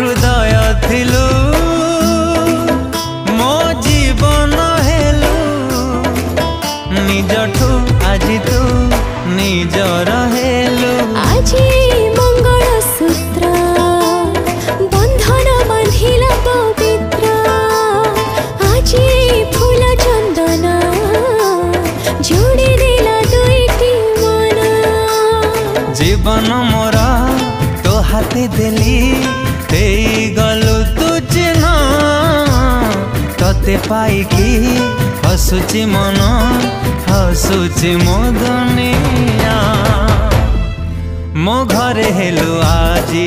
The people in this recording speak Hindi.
हृदय थिलु मो जीवन हेलु निजठू आज तू निजर हेलु। आज मंगल सूत्र बंधन बांधिला पवित्र आज फूल चंदन जोड़ी देला दुईटी मन। जीवन मोरा तो हाथे देली दे गलु तू चिन्ह तते पाइकी हसुची मन हसुची मो दुनिया मो घरे हेलु आजी।